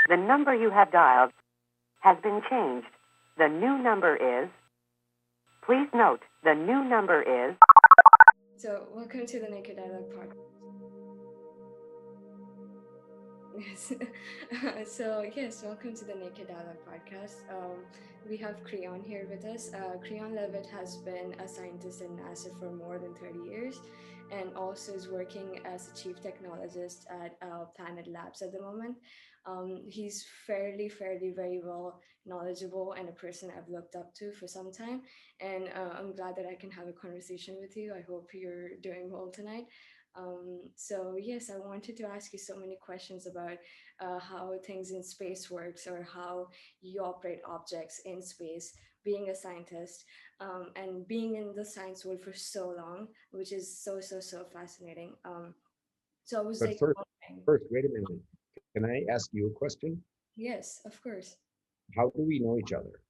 The number you have dialed has been changed. The new number is, please note, the new number is. So, welcome to the Naked Dialogue podcast. Yes. Yes, welcome to the Naked Dialogue podcast. We have Creon here with us. Creon Levit has been a scientist in NASA for more than 30 years and also is working as a chief technologist at Planet Labs at the moment. He's fairly, very well knowledgeable and a person I've looked up to for some time. And I'm glad that I can have a conversation with you. I hope you're doing well tonight. Yes, I wanted to ask you so many questions about how things in space works or how you operate objects in space, being a scientist, and being in the science world for so long, which is so fascinating. So I was But like first, wondering, first, wait a minute. Can I ask you a question? yes, of course, How do we know each other?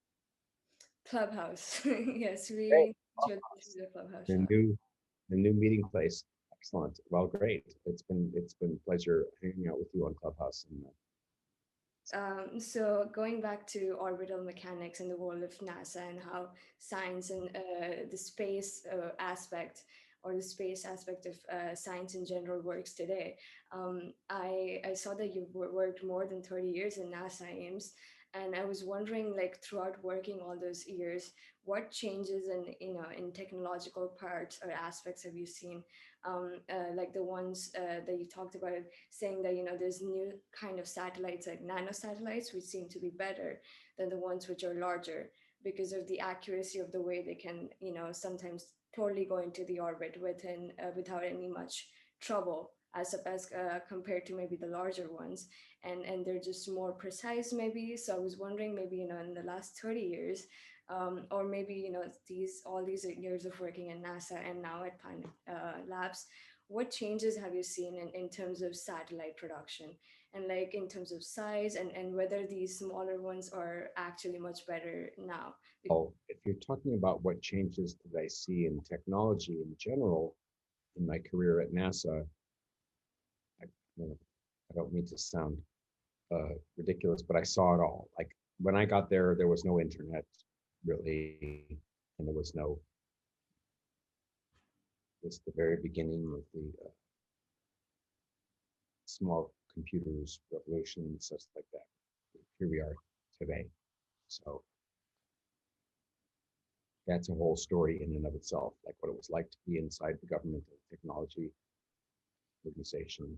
Clubhouse. Yes, Hey, we should through the Clubhouse the chat. new meeting place. Excellent. Well, great. It's been a pleasure hanging out with you on Clubhouse. And So going back to orbital mechanics and the world of NASA and how science and the space aspect or the space aspect of science in general works today. I saw that you worked more than 30 years in NASA Ames, and I was wondering, like throughout working all those years, what changes in technological parts or aspects have you seen? Like the ones that you talked about, saying that there's new kind of satellites like nanosatellites which seem to be better than the ones which are larger because of the accuracy of the way they can sometimes totally go into the orbit without any much trouble as compared to maybe the larger ones, and they're just more precise maybe. So I was wondering, maybe in the last 30 years, or maybe these all these years of working in NASA and now at Planet Labs, what changes have you seen in terms of satellite production, and like in terms of size, and whether these smaller ones are actually much better now? well, if you're talking about what changes did I see in technology in general in my career at NASA, I, I don't mean to sound ridiculous, but I saw it all. Like when I got there, there was no internet really, and there was no. It's the very beginning of the small computers revolution and such like that. Here we are today. So that's a whole story in and of itself, like what it was like to be inside the government technology organization,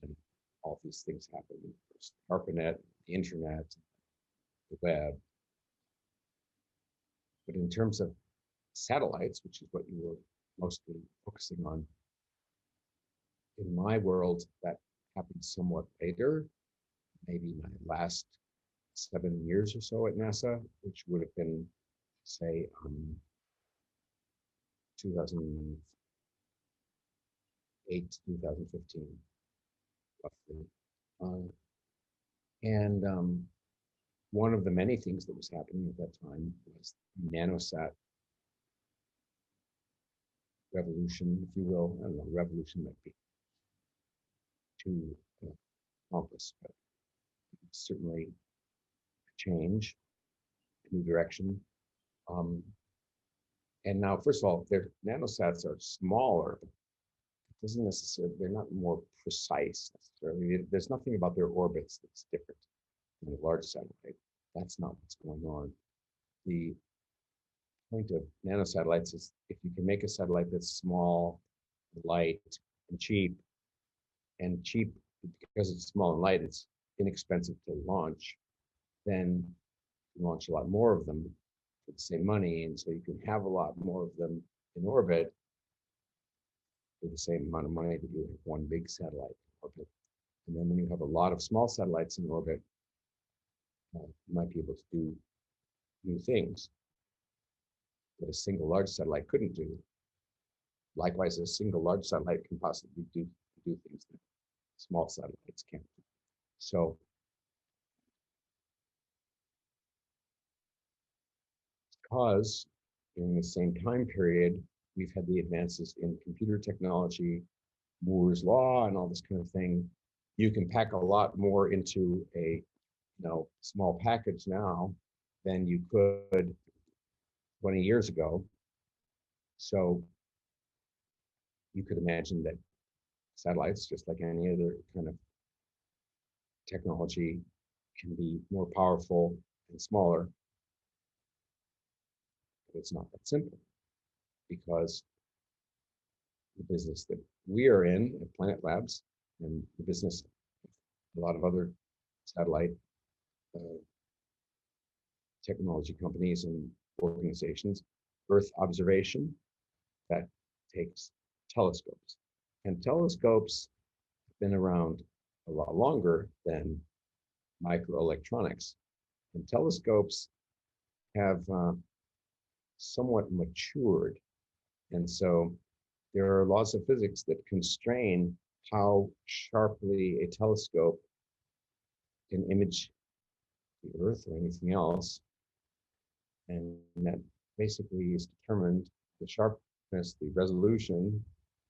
and all these things happened. There's ARPANET, the internet, the web. But in terms of satellites, which is what you were mostly focusing on, in my world, that happened somewhat later, maybe my last 7 years or so at NASA, which would have been, say, 2008 to 2015, roughly. And one of the many things that was happening at that time was the nanosat revolution, if you will. I don't know, revolution might be too pompous, but certainly a change, a new direction. And now, first of all, their nanosats are smaller. It doesn't necessarily, they're not more precise necessarily. There's nothing about their orbits that's different than a large satellite. That's not what's going on. The point of nanosatellites is if you can make a satellite that's small, light, and cheap because it's small and light, it's inexpensive to launch, then you launch a lot more of them for the same money. And so you can have a lot more of them in orbit for the same amount of money that you have one big satellite in orbit. And then when you have a lot of small satellites in orbit, you might be able to do new things that a single large satellite couldn't do. Likewise, a single large satellite can possibly do things that small satellites can't do. So because in the same time period, we've had the advances in computer technology, Moore's law, and all this kind of thing, you can pack a lot more into a small package now than you could 20 years ago. So you could imagine that satellites, just like any other kind of technology, can be more powerful and smaller. But it's not that simple, because the business that we are in at Planet Labs, and the business of a lot of other satellite technology companies and organizations, Earth observation, that takes telescopes. And telescopes have been around a lot longer than microelectronics. And telescopes have somewhat matured. And so there are laws of physics that constrain how sharply a telescope can image the Earth or anything else. And that basically is determined, the sharpness, the resolution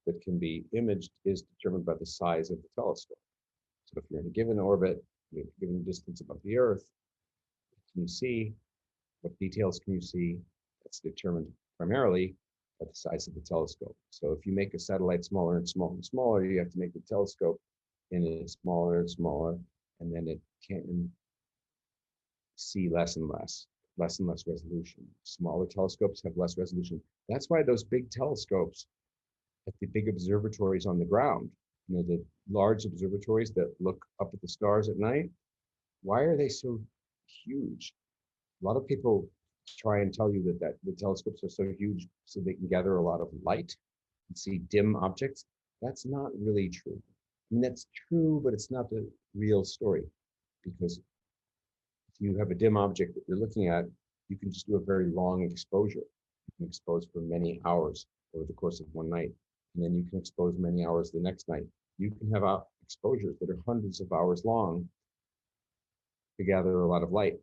that can be imaged is determined by the size of the telescope. So if you're in a given orbit, a given distance above the Earth, what can you see? What details can you see? That's determined primarily by the size of the telescope. So if you make a satellite smaller and smaller and smaller, you have to make the telescope in it smaller and smaller, and then it can see less and less resolution. Smaller telescopes have less resolution. That's why those big telescopes at the big observatories on the ground, the large observatories that look up at the stars at night, why are they so huge? A lot of people try and tell you that the telescopes are so huge so they can gather a lot of light and see dim objects. That's not really true. I mean, that's true, but it's not the real story, because if you have a dim object that you're looking at, you can just do a very long exposure. You can expose for many hours over the course of one night, and then you can expose many hours the next night. You can have exposures that are hundreds of hours long to gather a lot of light.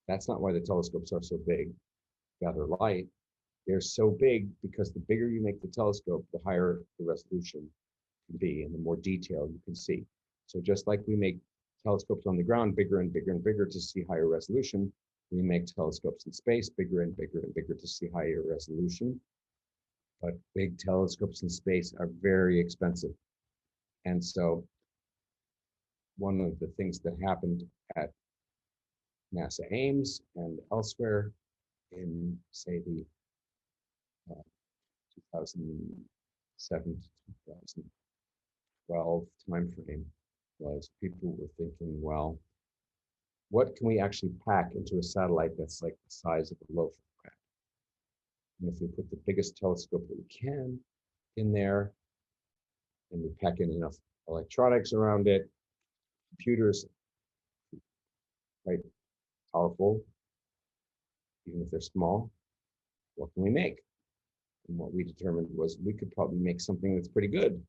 That's not why the telescopes are so big, gather light. They're so big because the bigger you make the telescope, the higher the resolution can be and the more detail you can see. So just like we make telescopes on the ground bigger and bigger and bigger to see higher resolution, we make telescopes in space bigger and bigger and bigger to see higher resolution. But big telescopes in space are very expensive. And so one of the things that happened at NASA Ames and elsewhere in, say, the 2007 to 2012 timeframe was people were thinking, well, what can we actually pack into a satellite that's like the size of a loaf of bread? And if we put the biggest telescope that we can in there, and we pack in enough electronics around it, computers, quite powerful, even if they're small, what can we make? And what we determined was we could probably make something that's pretty good,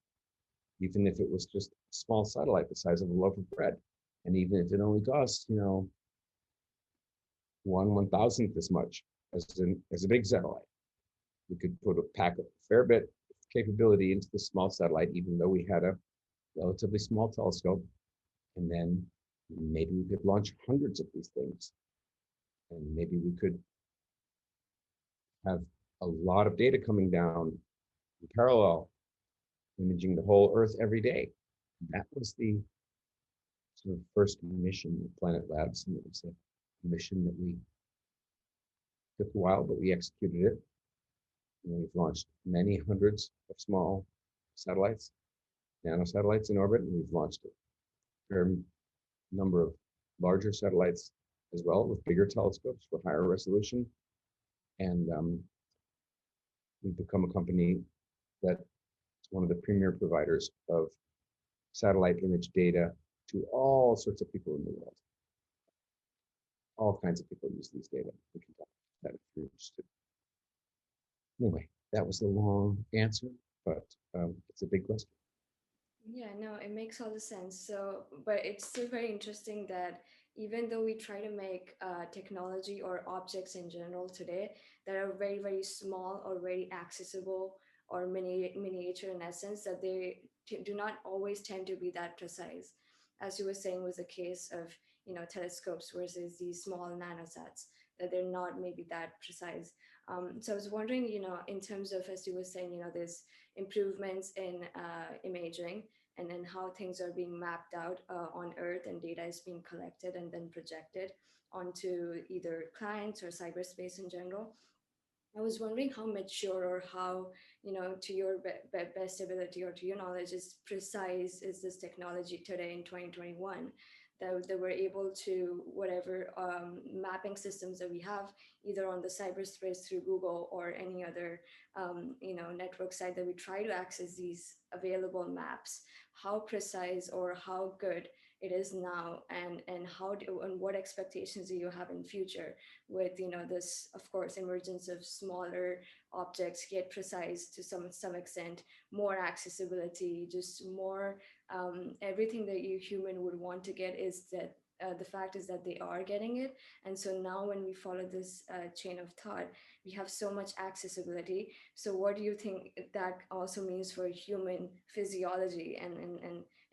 even if it was just a small satellite the size of a loaf of bread. And even if it only costs, 1/1000th as much as a big satellite, we could pack a fair bit of capability into the small satellite, even though we had a relatively small telescope. And then maybe we could launch hundreds of these things. And maybe we could have a lot of data coming down in parallel, imaging the whole Earth every day. That was the sort of first mission of Planet Labs, and it was a mission that we took a while, but we executed it. And we've launched many hundreds of small satellites, nanosatellites in orbit, and we've launched a fair number of larger satellites as well, with bigger telescopes for higher resolution. And we've become a company that is one of the premier providers of satellite image data to all sorts of people in the world. All kinds of people use these data. We can talk about that if you're interested. Anyway, that was the long answer, but it's a big question. Yeah, no, it makes all the sense. So, but it's still very interesting that even though we try to make technology or objects in general today that are very, very small or very accessible or miniature in essence, that they do not always tend to be that precise, as you were saying was the case of telescopes versus these small nanosats, that they're not maybe that precise. So I was wondering, in terms of, as you were saying, there's improvements in imaging, and then how things are being mapped out on Earth, and data is being collected and then projected onto either clients or cyberspace in general. I was wondering how mature, or how, to your best ability or to your knowledge, is precise is this technology today in 2021, that we're able to, whatever mapping systems that we have, either on the cyberspace through Google or any other, network site that we try to access these available maps, how precise or how good it is now, and and what expectations do you have in future with this, of course, emergence of smaller objects, get precise to some extent, more accessibility, just more, everything that you human would want to get, is that the fact is that they are getting it. And so now when we follow this chain of thought, we have so much accessibility. So what do you think that also means for human physiology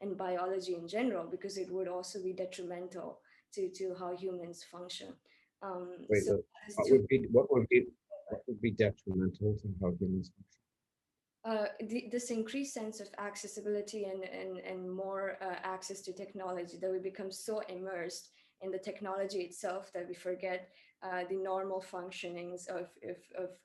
and biology in general? Because it would also be detrimental to how humans function. Wait, So what would be detrimental to how humans this increased sense of accessibility and more access to technology, that we become so immersed in the technology itself that we forget the normal functionings of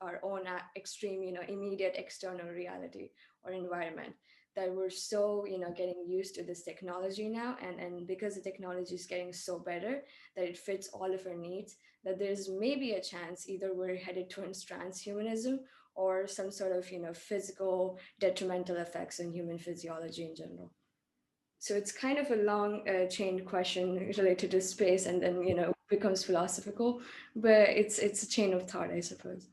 our own extreme, immediate external reality or environment, that we're so, getting used to this technology now. And because the technology is getting so better that it fits all of our needs, that there's maybe a chance either we're headed towards transhumanism or some sort of physical detrimental effects in human physiology in general. So it's kind of a long chain question related to space, and then becomes philosophical, but it's a chain of thought, I suppose.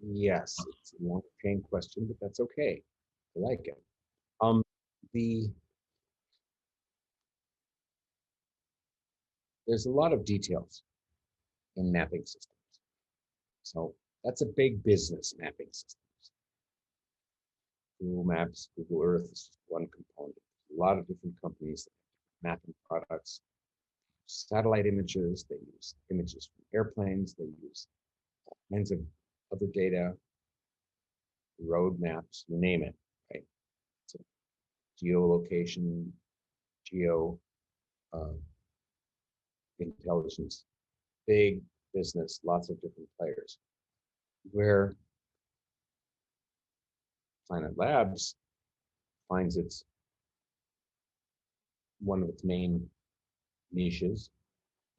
Yes, it's a long chain question, but that's okay. I like it. Um, the There's a lot of details in mapping systems. So that's a big business, mapping systems. Google Maps, Google Earth is just one component. A lot of different companies that have mapping products, satellite images, they use images from airplanes, they use all kinds of other data, road maps, you name it, right? So geolocation, geo intelligence, big business, lots of different players. Where Planet Labs finds one of its main niches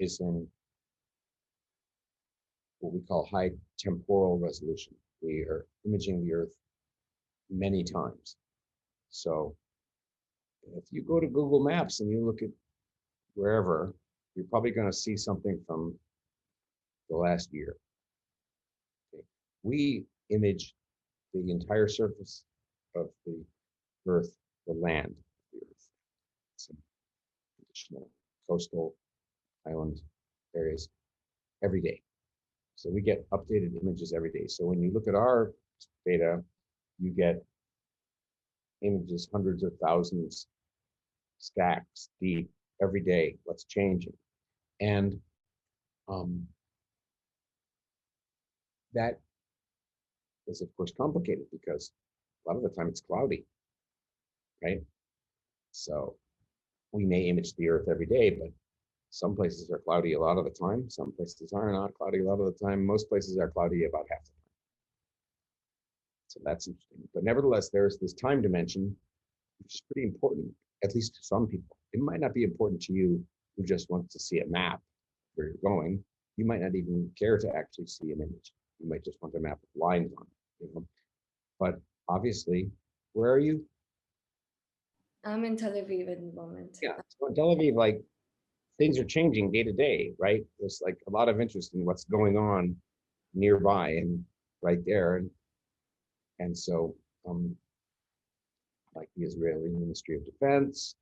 is in what we call high temporal resolution. We are imaging the Earth many times. So if you go to Google Maps and you look at wherever, you're probably going to see something from the last year. Okay. We image the entire surface of the Earth, the land of the Earth, some additional coastal island areas every day. So we get updated images every day. So when you look at our data, you get images, hundreds of thousands, stacks deep every day, what's changing. And that is, of course, complicated because a lot of the time it's cloudy, right? So we may image the Earth every day, but some places are cloudy a lot of the time. Some places are not cloudy a lot of the time. Most places are cloudy about half the time. So that's interesting. But nevertheless, there's this time dimension, which is pretty important, at least to some people. It might not be important to you who just wants to see a map where you're going. You might not even care to actually see an image. You might just want a map with lines on it. But obviously, where are you? I'm in Tel Aviv at the moment. Yeah, so in Tel Aviv, like, things are changing day to day, right? There's like a lot of interest in what's going on nearby and right there. And so, like the Israeli Ministry of Defense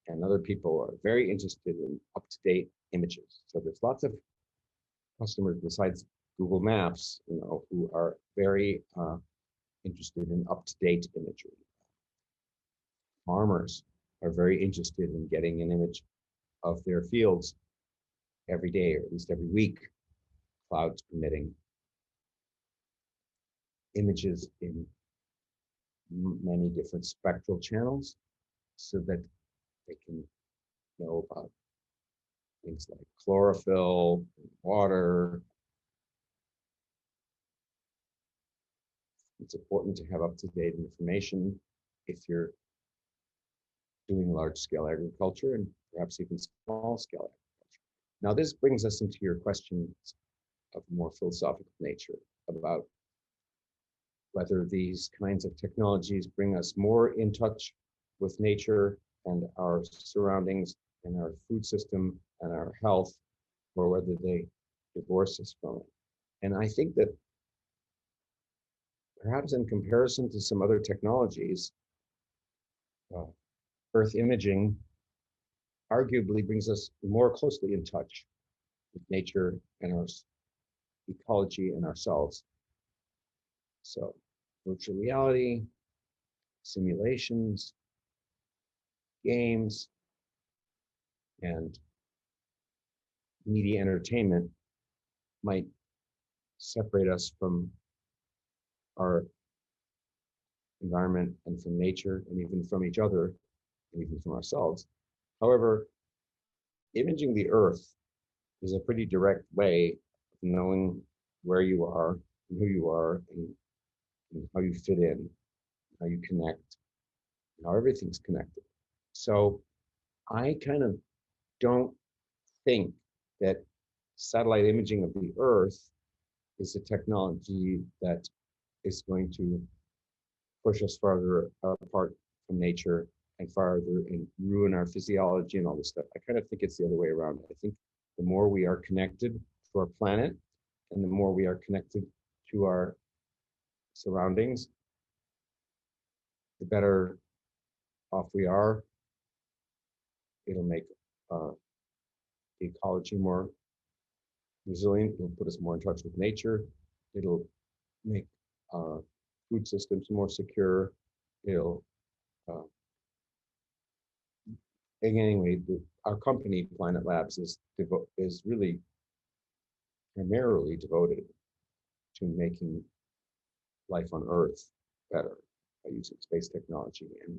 and other people are very interested in up-to-date images. So there's lots of customers besides Google Maps, who are very interested in up-to-date imagery. Farmers are very interested in getting an image of their fields every day, or at least every week, clouds permitting, images in many different spectral channels so that they can know about things like chlorophyll, water. It's important to have up-to-date information if you're doing large-scale agriculture and perhaps even small-scale agriculture. Now, this brings us into your questions of more philosophical nature about whether these kinds of technologies bring us more in touch with nature and our surroundings and our food system and our health, or whether they divorce us from it. And I think that perhaps in comparison to some other technologies, Earth imaging arguably brings us more closely in touch with nature and our ecology and ourselves. So virtual reality, simulations, games, and media entertainment might separate us from our environment and from nature and even from each other and even from ourselves. However, imaging the Earth is a pretty direct way of knowing where you are and who you are and how you fit in, how you connect, how everything's connected. So I kind of don't think that satellite imaging of the Earth is a technology that is going to push us farther apart from nature and farther and ruin our physiology and all this stuff. I kind of think it's the other way around. I think the more we are connected to our planet and the more we are connected to our surroundings, the better off we are. It'll make the ecology more resilient. It'll put us more in touch with nature. It'll make food systems more secure. It'll anyway, our company, Planet Labs, is really primarily devoted to making life on Earth better by using space technology. And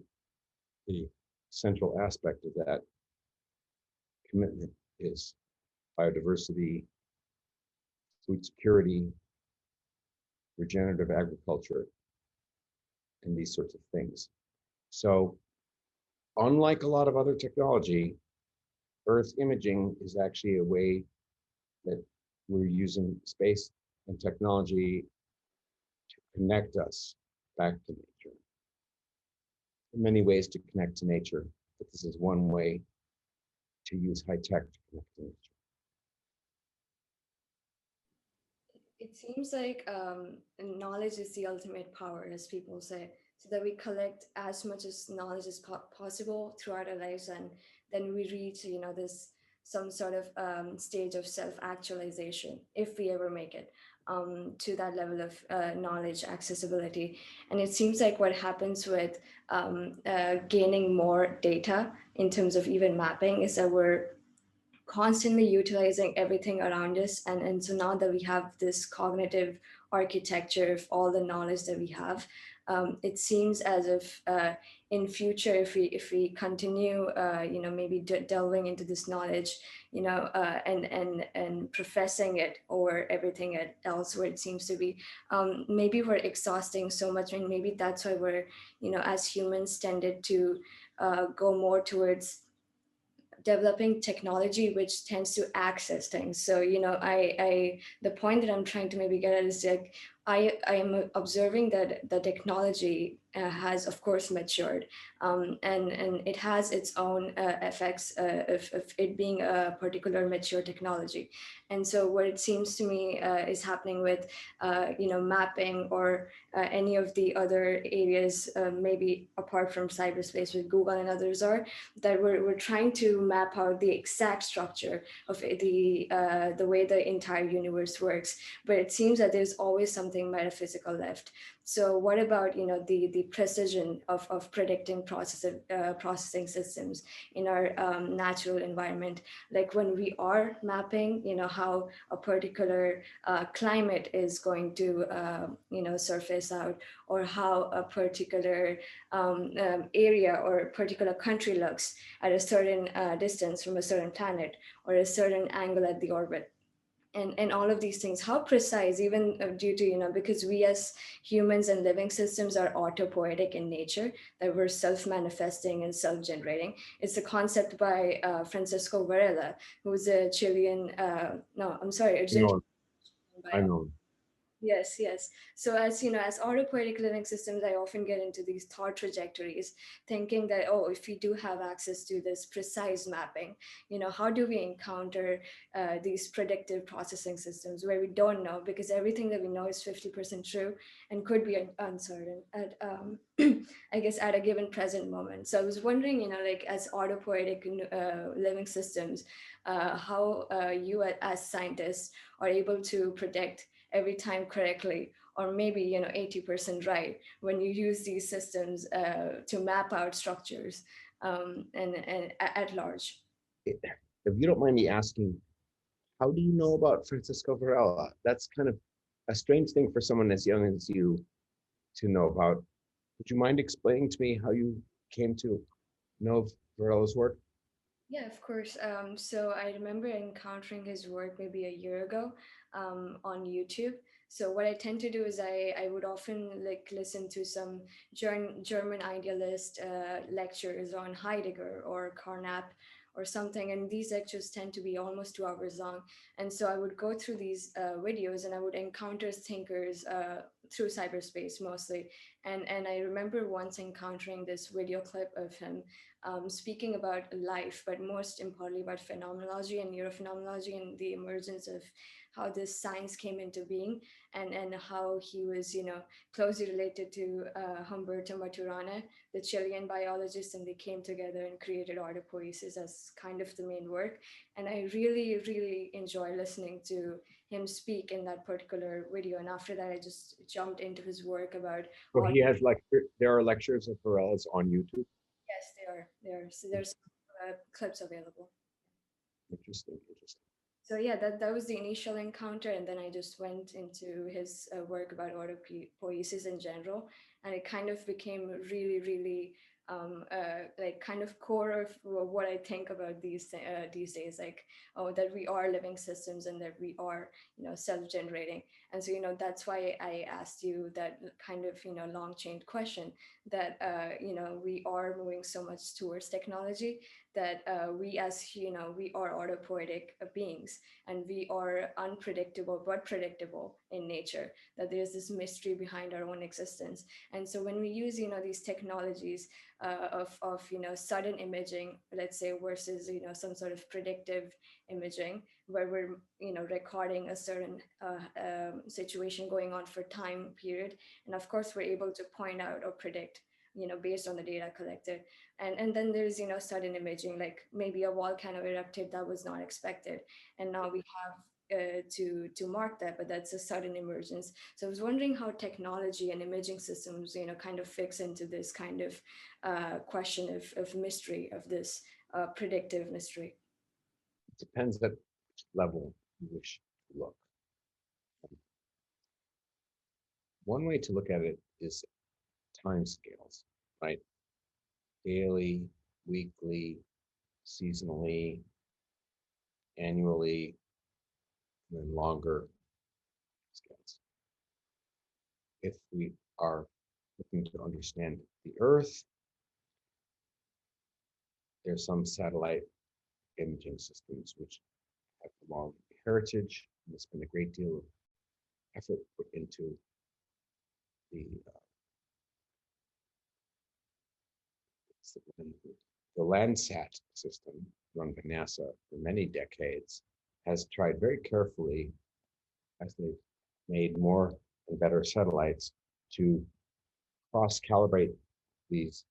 the central aspect of that commitment is biodiversity, food security, regenerative agriculture, and these sorts of things. So unlike a lot of other technology, Earth imaging is actually a way that we're using space and technology to connect us back to nature. There are many ways to connect to nature, but this is one way to use high tech to connect to nature. It seems like knowledge is the ultimate power, as people say, so that we collect as much as knowledge as possible throughout our lives, and then we reach, this some sort of stage of self-actualization, if we ever make it to that level of knowledge accessibility. And it seems like what happens with gaining more data in terms of even mapping is that we're constantly utilizing everything around us, and so now that we have this cognitive architecture of all the knowledge that we have, it seems as if in future, if we continue maybe delving into this knowledge, and professing it over everything else where it seems to be, maybe we're exhausting so much, and maybe that's why we're, as humans, tended to go more towards developing technology which tends to access things. So I the point that I'm trying to maybe get at is like I am observing that the technology has of course matured, and it has its own effects of it being a particular mature technology. And so what it seems to me is happening with mapping or any of the other areas, maybe apart from cyberspace with Google and others, are that we're trying to map out the exact structure of the way the entire universe works. But it seems that there's always something something metaphysical left. So what about, the precision of predicting processing systems in our natural environment? Like when we are mapping, how a particular climate is going to, surface out, or how a particular area or particular country looks at a certain distance from a certain planet, or a certain angle at the orbit, and all of these things, how precise, even due to, because we as humans and living systems are autopoietic in nature, that we're self-manifesting and self-generating. It's a concept by Francisco Varela, who's a Chilean, no, I'm sorry, Argentinian I bio. know. Yes, yes. So as autopoietic living systems, I often get into these thought trajectories, thinking that, oh, if we do have access to this precise mapping, how do we encounter these predictive processing systems where we don't know, because everything that we know is 50% true and could be uncertain at, I guess, at a given present moment. So I was wondering, like as autopoietic living systems, how you as scientists are able to predict every time correctly, or maybe 80% right, when you use these systems to map out structures, and at large. If you don't mind me asking, how do you know about Francisco Varela? That's kind of a strange thing for someone as young as you to know about. Would you mind explaining to me how you came to know Varela's work? Yeah, of course. So I remember encountering his work maybe a year ago on YouTube. So what I tend to do is I would often like listen to some German idealist lectures on Heidegger or Carnap or something, and these lectures tend to be almost 2 hours long. And so I would go through these videos, and I would encounter thinkers through cyberspace mostly. And I remember once encountering this video clip of him speaking about life, but most importantly about phenomenology and neurophenomenology, and the emergence of how this science came into being, and how he was, closely related to Humberto Maturana, the Chilean biologist, and they came together and created Autopoiesis as kind of the main work. And I really, really enjoy listening to him speak in that particular video. And after that, I just jumped into his work about So all. he has there are lectures of Varela's on YouTube. Yes, they are. There. So there's clips available. Interesting, interesting. So yeah, that was the initial encounter, and then I just went into his work about autopoiesis in general, and it kind of became really, really like kind of core of what I think about these days, like, oh, that we are living systems and that we are, self-generating. And so, that's why I asked you that kind of, long-chain question, that we are moving so much towards technology, that we as, we are autopoietic beings, and we are unpredictable but predictable in nature, that there's this mystery behind our own existence. And so when we use, these technologies of sudden imaging, let's say, versus, some sort of predictive imaging, where we're, recording a certain situation going on for time period, and of course we're able to point out or predict, based on the data collected. And then there's, sudden imaging, like maybe a volcano erupted that was not expected, and now we have to mark that, but that's a sudden emergence. So I was wondering how technology and imaging systems, kind of fix into this kind of question of mystery, of this predictive mystery. It depends at which level you wish to look. One way to look at it is time scales, right? Daily, weekly, seasonally, annually, and then longer scales. If we are looking to understand the Earth, there's some satellite imaging systems which have a long heritage, and there's been a great deal of effort put into the Landsat system run by NASA for many decades has tried very carefully, as they've made more and better satellites, to cross-calibrate these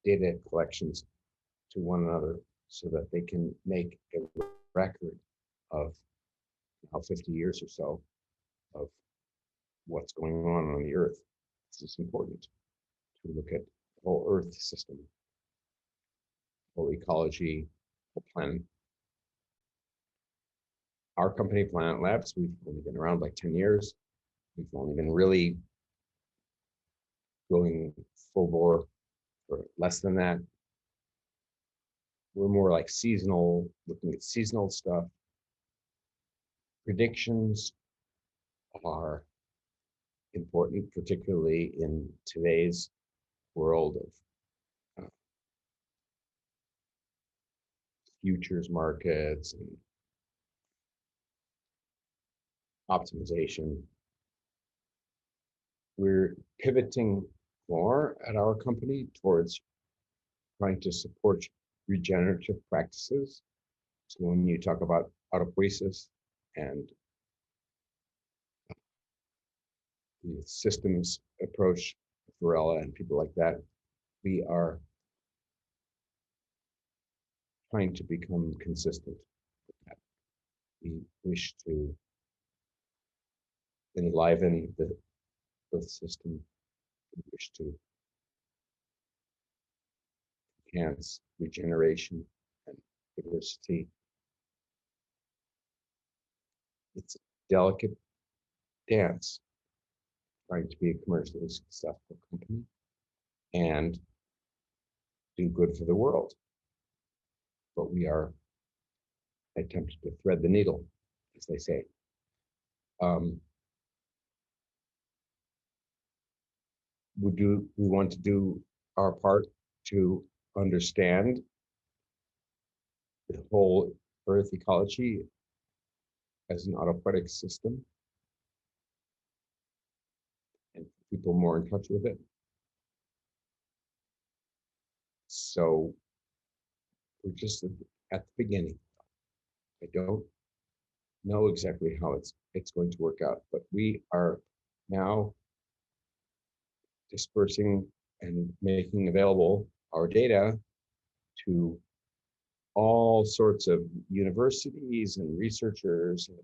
data collections to one another so that they can make a record of 50 years or so of what's going on the Earth. This is important to look at the whole Earth system, whole ecology, whole planet. Our company, Planet Labs, we've only been around like 10 years. We've only been really going full bore for less than that. We're more like seasonal, looking at seasonal stuff. Predictions are important, particularly in today's world of futures markets and optimization. We're pivoting more at our company towards trying to support regenerative practices. So when you talk about autopoiesis and the systems approach, Varela and people like that, we are trying to become consistent with that. We wish to enliven the Earth system. We wish to enhance regeneration and diversity. It's a delicate dance, trying to be a commercially successful company and do good for the world. But we are attempting to thread the needle, as they say. We want to do our part to understand the whole Earth ecology as an autopoietic system and people more in touch with it. So we're just at the beginning. I don't know exactly how it's going to work out, but we are now dispersing and making available our data to all sorts of universities and researchers and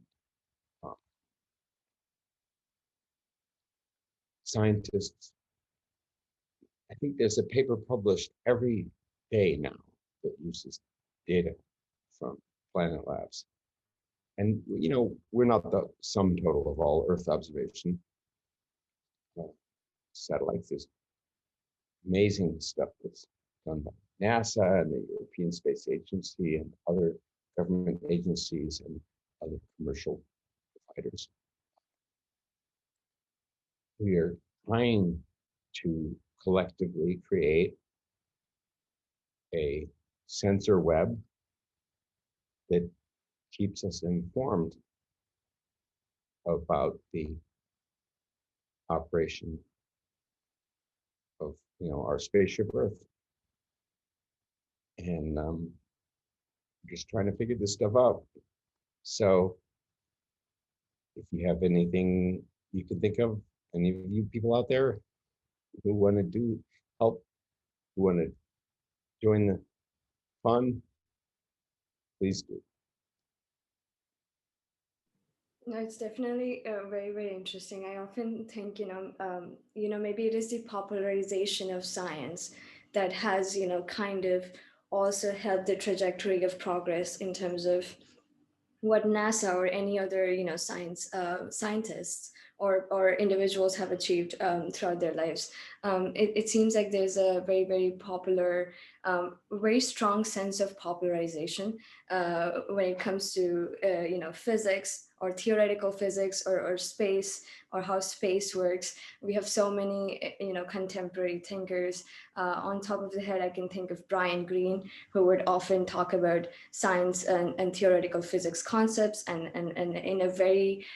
scientists. I think there's a paper published every day now that uses data from Planet Labs. And, you know, we're not the sum total of all Earth observation. Satellites, there's amazing stuff that's done by NASA and the European Space Agency and other government agencies and other commercial providers. We are trying to collectively create a sensor web that keeps us informed about the operation of, you know, our spaceship Earth. And just trying to figure this stuff out. So if you have anything you can think of, any of you people out there who want to help, who want to join the fun, please do. No, it's definitely very, very interesting. I often think, maybe it is the popularization of science that has, kind of also helped the trajectory of progress in terms of what NASA or any other, scientists or individuals have achieved throughout their lives. It seems like there's a very, very popular, very strong sense of popularization when it comes to, physics or theoretical physics or space or how space works. We have so many, contemporary thinkers. On top of the head, I can think of Brian Greene, who would often talk about science and theoretical physics concepts and in a very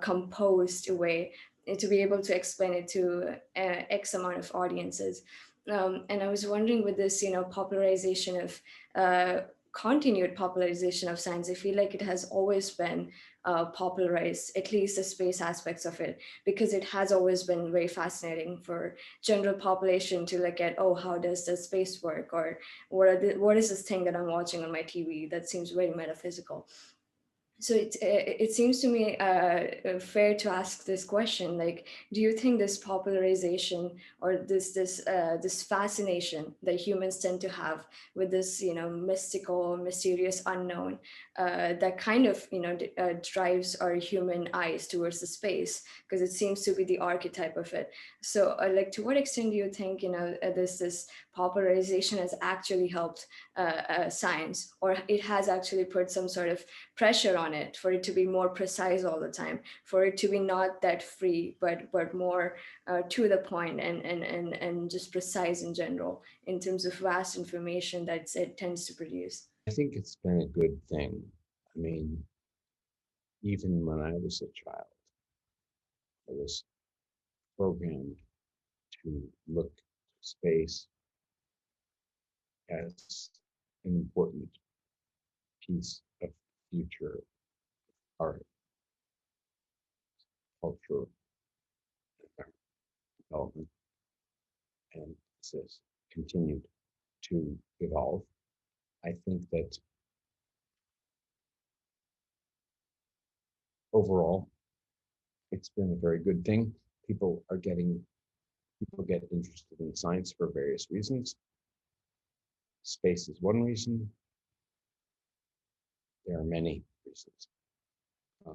composed way to be able to explain it to X amount of audiences. And I was wondering with this, popularization of continued popularization of science, I feel like it has always been popularized, at least the space aspects of it, because it has always been very fascinating for general population to look at, oh, how does the space work? Or what is this thing that I'm watching on my TV that seems very metaphysical? So it seems to me fair to ask this question, like, do you think this popularization or this fascination that humans tend to have with this, mystical, mysterious unknown, that kind of, drives our human eyes towards the space, because it seems to be the archetype of it. So like, to what extent do you think, this popularization has actually helped science, or it has actually put some sort of pressure on it for it to be more precise all the time, for it to be not that free, but more to the point, and just precise in general in terms of vast information that it tends to produce? I think it's been a good thing. I mean, even when I was a child, I was programmed to look to space as an important piece of future art, culture, development, and this has continued to evolve. I think that overall, it's been a very good thing. People get interested in science for various reasons. Space is one reason. There are many reasons. Uh,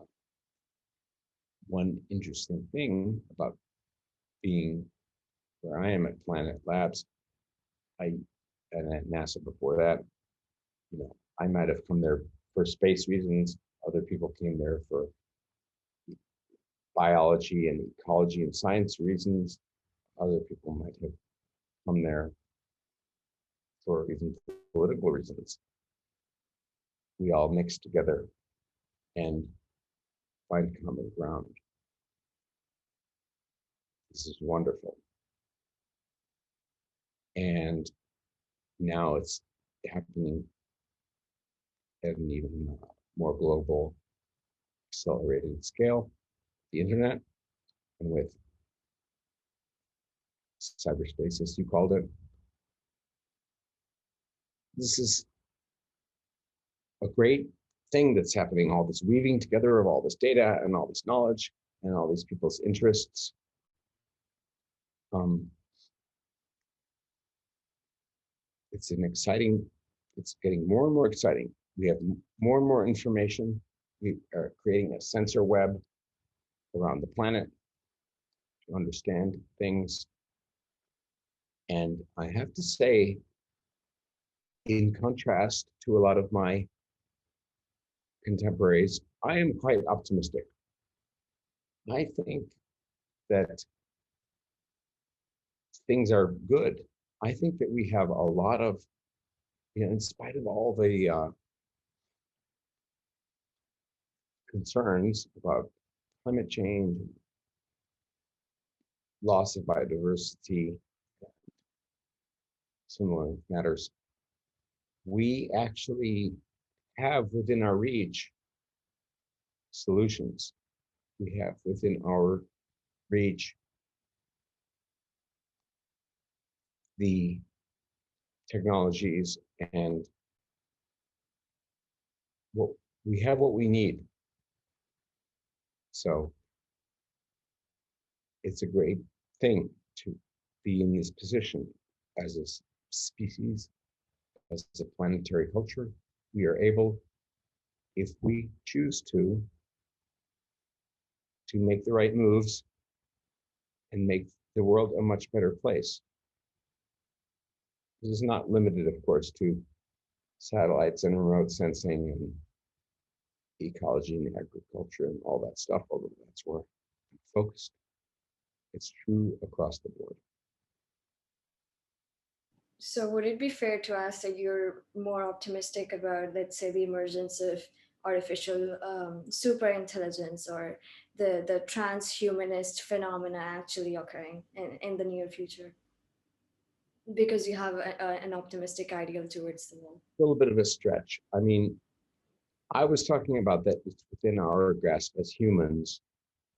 One interesting thing about being where I am at Planet Labs, and at NASA before that, I might have come there for space reasons. Other people came there for biology and ecology and science reasons. Other people might have come there for even political reasons. We all mix together and find common ground. This is wonderful. And now it's happening at an even more global, accelerated scale, the internet, and with cyberspace, as you called it. This is a great thing that's happening, all this weaving together of all this data and all this knowledge and all these people's interests. It's getting more and more exciting. We have more and more information. We are creating a sensor web around the planet to understand things. And I have to say, in contrast to a lot of my contemporaries, I am quite optimistic. I think that things are good. I think that we have a lot of, in spite of all the concerns about climate change, loss of biodiversity, similar matters, we actually have within our reach solutions. We have within our reach the technologies, and we have what we need. So it's a great thing to be in this position as a species, as a planetary culture. We are able, if we choose to make the right moves and make the world a much better place. This is not limited, of course, to satellites and remote sensing and ecology and agriculture and all that stuff, although that's where I'm focused. It's true across the board. So would it be fair to ask that you're more optimistic about, let's say, the emergence of artificial super intelligence, or the transhumanist phenomena actually occurring in the near future? Because you have an optimistic ideal towards the world. A little bit of a stretch. I mean, I was talking about that it's within our grasp as humans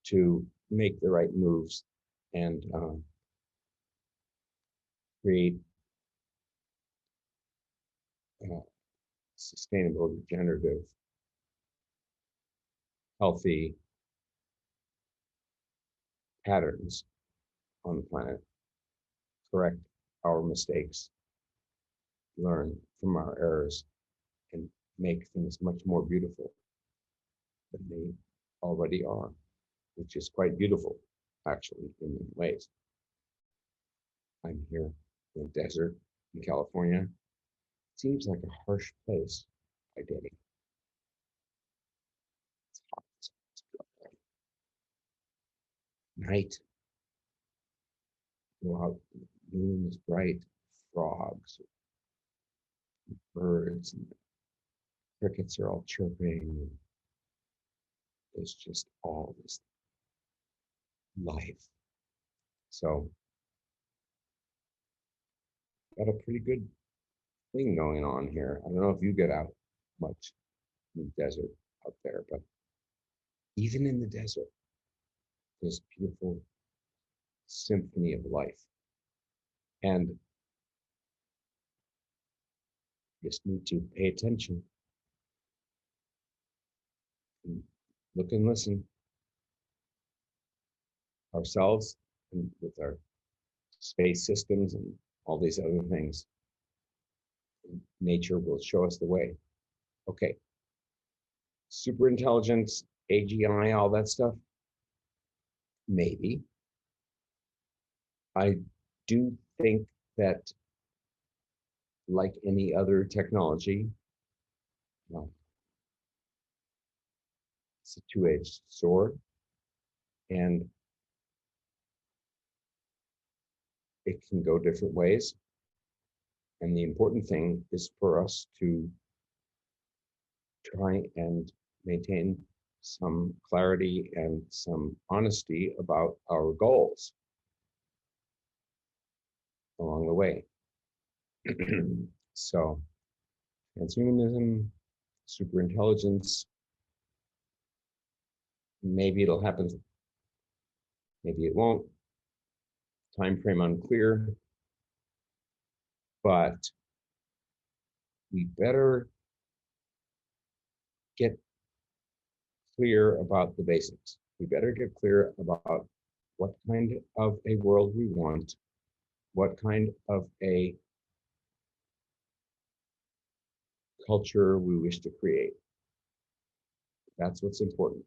to make the right moves and create sustainable, regenerative healthy patterns on the planet, correct our mistakes, learn from our errors, and make things much more beautiful than they already are, which is quite beautiful, actually, in many ways. I'm here in the desert in California. It seems like a harsh place by day. It's hot. Night, go out, the moon is bright, frogs, birds, and crickets are all chirping. There's just all this life. So, got a pretty good thing going on here. I don't know if you get out much in the desert out there, but even in the desert, this beautiful symphony of life. And just need to pay attention and look and listen ourselves and with our space systems and all these other things. Nature will show us the way. Okay. Super intelligence, AGI, all that stuff. Maybe. I do think that, like any other technology, it's a two-edged sword, and it can go different ways. And the important thing is for us to try and maintain some clarity and some honesty about our goals along the way. So, transhumanism, superintelligence, maybe it'll happen, maybe it won't. Time frame unclear, but we better get clear about the basics. We better get clear about what kind of a world we want, what kind of a culture we wish to create. That's what's important.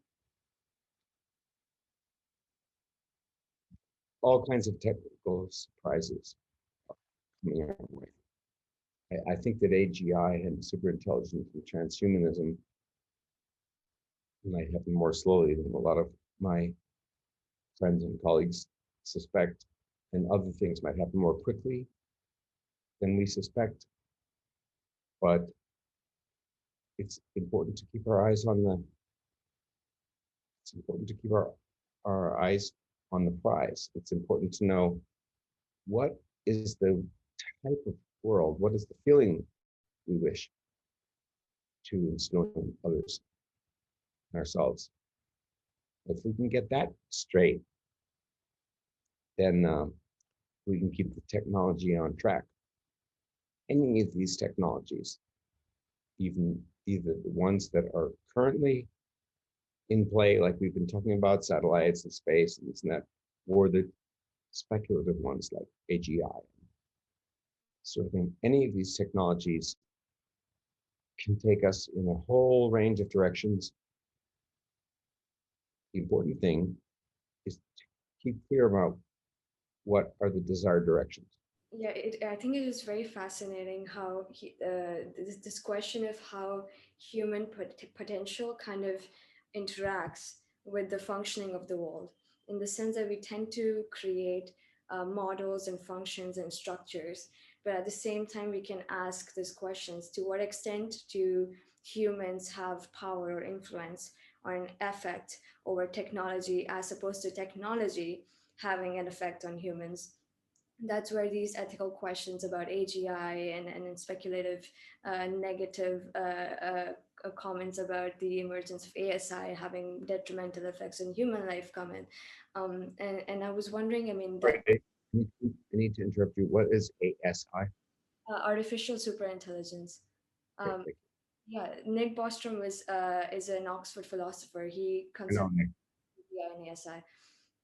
All kinds of technical surprises are coming our way. I think that AGI and superintelligence and transhumanism might happen more slowly than a lot of my friends and colleagues suspect, and other things might happen more quickly than we suspect. But it's important to keep our eyes on the, it's important to keep our eyes on the prize. It's important to know what is the type of world, what is the feeling we wish to instill in others, ourselves. If we can get that straight, then we can keep the technology on track. Any of these technologies, even either the ones that are currently in play, like we've been talking about, satellites and space and this and that, or the speculative ones like AGI. Sort of thing. Any of these technologies can take us in a whole range of directions. The important thing is to keep clear about what are the desired directions. Yeah, I think it is very fascinating how this question of how human potential kind of interacts with the functioning of the world, in the sense that we tend to create models and functions and structures, but at the same time we can ask these questions: to what extent do humans have power or influence or an effect over technology, as opposed to technology having an effect on humans? That's where these ethical questions about AGI and speculative negative comments about the emergence of ASI having detrimental effects on human life come in. And I was wondering, I mean, Right. I need to interrupt you. What is ASI? artificial superintelligence. Okay, Yeah, Nick Bostrom is an Oxford philosopher. He I know, considers Nick. and ASI.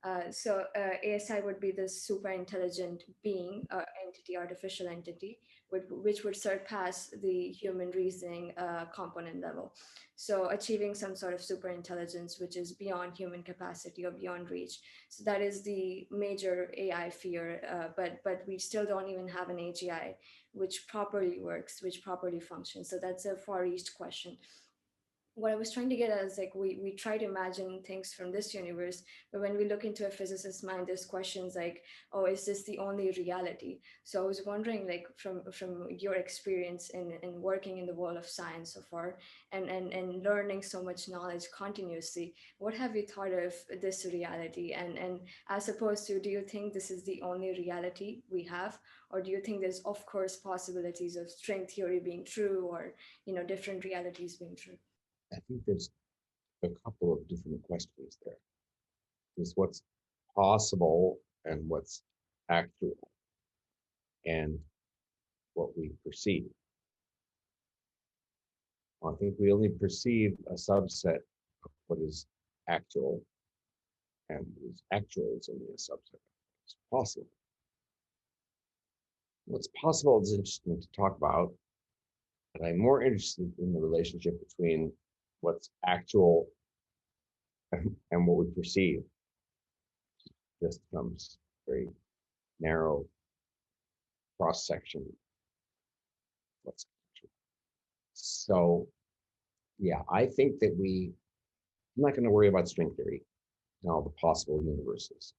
ASI would be the super intelligent being, entity, artificial entity, which would surpass the human reasoning component level. So achieving some sort of super intelligence, which is beyond human capacity or beyond reach. So that is the major AI fear. But we still don't even have an AGI which properly works, which properly functions. So that's a far-reached question. What I was trying to get at is like we try to imagine things from this universe, but when we look into a physicist's mind, there's questions like, oh, is this the only reality? So I was wondering, like from your experience in working in the world of science so far, and learning so much knowledge continuously, what have you thought of this reality? And as opposed to, do you think this is the only reality we have, or do you think there's of course possibilities of string theory being true, or different realities being true? I think there's a couple of different questions there. There's what's possible and what's actual and what we perceive. Well, I think we only perceive a subset of what is actual, and what is actual is only a subset of what's possible. What's possible is interesting to talk about, but I'm more interested in the relationship between what's actual and what we perceive. This becomes very narrow cross section. What's actual. So, yeah, I think that I'm not going to worry about string theory and all the possible universes.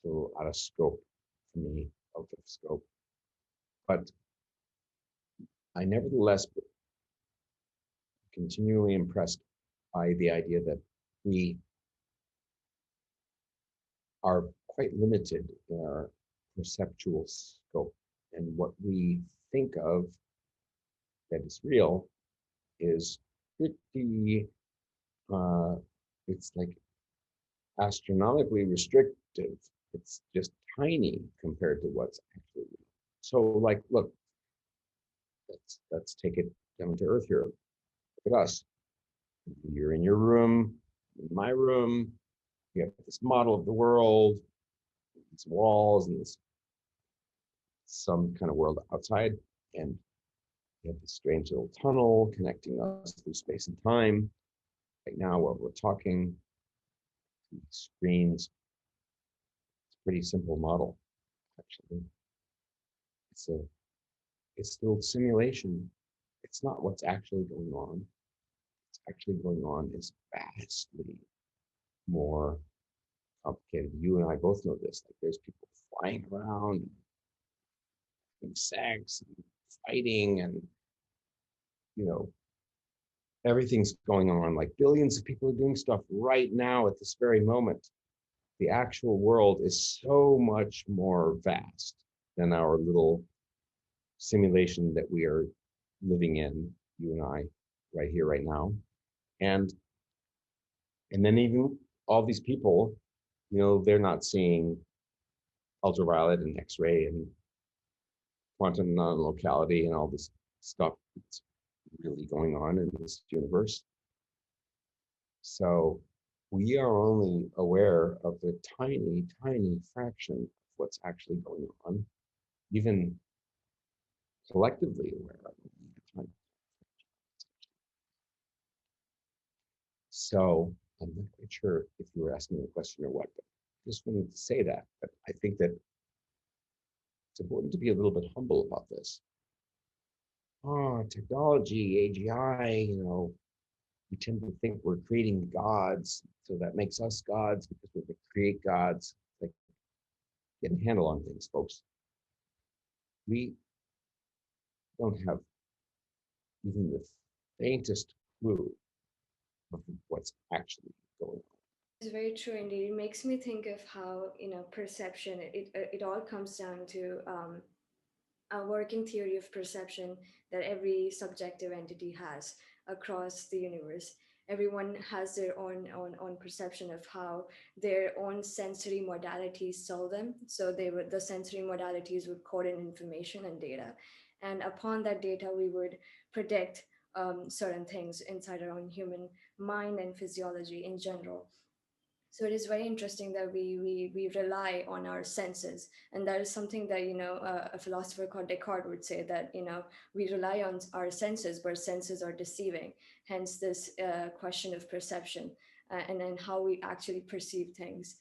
So out of scope for me, out of scope. But I nevertheless continually impressed by the idea that we are quite limited in our perceptual scope, and what we think of that is real is pretty it's like astronomically restrictive. It's just tiny compared to what's actually real. So like, look, let's take it down to earth here. Look at us. You're in your room, in my room. You have this model of the world, these walls, and this some kind of world outside, and you have this strange little tunnel connecting us through space and time. Right now, while we're talking, screens. It's a pretty simple model, actually. It's a it's still simulation. It's not what's actually going on. What's actually going on is vastly more complicated. You and I both know this. Like there's people flying around, having sex, and fighting, and you know everything's going on. Like billions of people are doing stuff right now at this very moment. The actual world is so much more vast than our little simulation that we are living in, you and I, right here, right now. And then even all these people, they're not seeing ultraviolet and X-ray and quantum non-locality and all this stuff that's really going on in this universe. So we are only aware of the tiny, tiny fraction of what's actually going on, even collectively aware of it. So I'm not quite sure if you were asking a question or what, but I just wanted to say that. But I think that it's important to be a little bit humble about this. Oh, technology, AGI, we tend to think we're creating gods, so that makes us gods because we're going to create gods. Like, get a handle on things, folks. We don't have even the faintest clue of what's actually going on. It's very true indeed. It makes me think of how perception. It all comes down to a working theory of perception that every subjective entity has across the universe. Everyone has their own perception of how their own sensory modalities tell them. So the sensory modalities would code in information and data, And upon that data, we would predict certain things inside our own human mind and physiology in general. So it is very interesting that we rely on our senses, and that is something that a philosopher called Descartes would say, that we rely on our senses, but senses are deceiving. Hence this question of perception, and then how we actually perceive things.